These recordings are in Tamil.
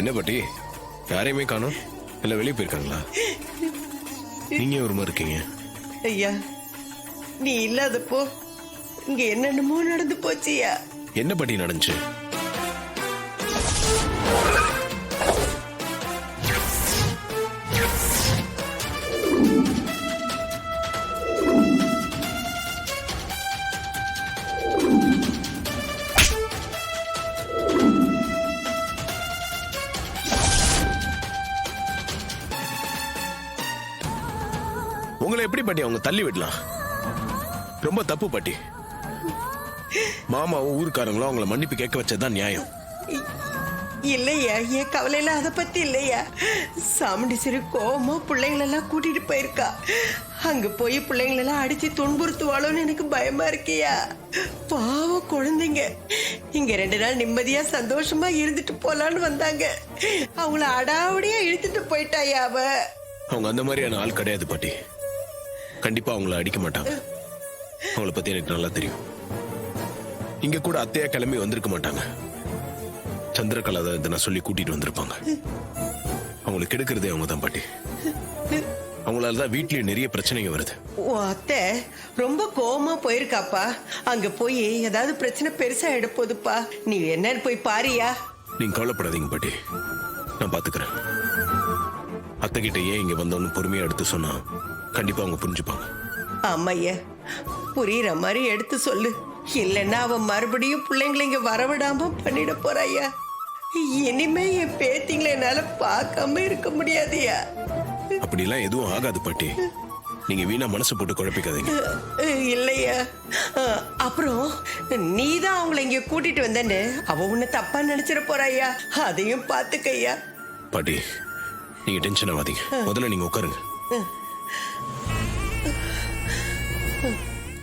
என்ன பாட்டி யாரையுமே காணோம்? இல்ல வெளியே போயிருக்காங்களா? நீங்க ஒரு மாதிரி இருக்கீங்க. ஐயா நீ இல்லாதப்போ இங்க என்னென்னமோ நடந்து போச்சியா. என்ன பாட்டி நடந்துச்சு? உங்களை எப்படி பாட்டி அவங்க தள்ளி விடலாம்? ரொம்ப தப்பு பாட்டி. மாமாவும் ஊருக்காரங்களும் அவங்கள மன்னிப்பு கேட்க வச்சதுதான் நியாயம். இல்லையா, என் கவலையில அதை பத்தி இல்லையா. சாமுண்டீஸ்வரி கோவமா பிள்ளைங்களெல்லாம் கூட்டிட்டு போயிருக்கா. அங்க போய் பிள்ளைங்களெல்லாம் அடிச்சு துன்புறுத்துவாளோன்னு எனக்கு பயமா இருக்கியா. பாவம் குழந்தைங்க இங்க 2 நாள் நிம்மதியா சந்தோஷமா இருந்துட்டு போலான்னு வந்தாங்க. அவங்கள அடாவடியா இழுத்துட்டு போயிட்டாயா அவ. அவங்க அந்த மாதிரியான ஆள் கிடையாது பாட்டி. கண்டிப்பா அவங்கள அடிக்க மாட்டாங்க. அவங்கள பத்தி எனக்கு நல்லா தெரியும். இங்க கூட அத்தையா கிளம்பி வந்திருக்க மாட்டாங்க. சந்திரகலா இதை நான் சொல்லி கூட்டிட்டு வந்திருப்பாங்க. அவங்களுக்கு கெடுக்கிறதே அவங்க தான் பாட்டி. அவங்களாலதான் வீட்லயும் நிறைய பிரச்சனைங்க வருது. ஓ அத்தை ரொம்ப கோவமா போயிருக்காப்பா. அங்க போய் ஏதாவது பிரச்சனை பெருசா எடுப்போதுப்பா. நீ என்னன்னு போய் பாரியா. நீங்க கவலைப்படாதீங்க பாட்டி, நான் பாத்துக்கிறேன். அத்தை கிட்ட ஏன் இங்க வந்தோன்னு பொறுமையா எடுத்து சொன்னா கண்டிப்பா அவங்க புரிஞ்சுப்பாங்க. ஆமையா புரியுற மாதிரி எடுத்து சொல்லு. இல்லைன்னா அவன் மறுபடியும் பிள்ளைங்களை இங்க வரவிடாம பண்ணிட போறாயா. இனிமே என் பேத்திங்களை என்னால பார்க்காம இருக்க முடியாதுயா. அப்படிலாம் எதுவும் ஆகாது பாட்டி. நீங்க வீணா மனசு போட்டு குழப்பிக்காதீங்க. இல்லையா, அப்புறம் நீதான் அவங்களை இங்க கூட்டிட்டு வந்தேன்னு அவ உன்னை தப்பா நினைச்சிட போறாயா. அதையும் பாத்துக்கையா. பாட்டி நீங்க டென்ஷன் ஆகாதீங்க. முதல்ல நீங்க உட்காருங்க.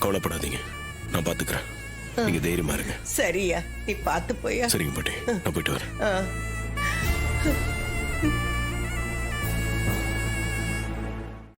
கவலைப்படாதீங்க, நான் பாத்துக்கிறேன். நீங்க தைரியமா இருங்க. சரியா, நீ பாத்து போயா. சரிங்க பாட்டி, நான் போயிட்டு வரேன்.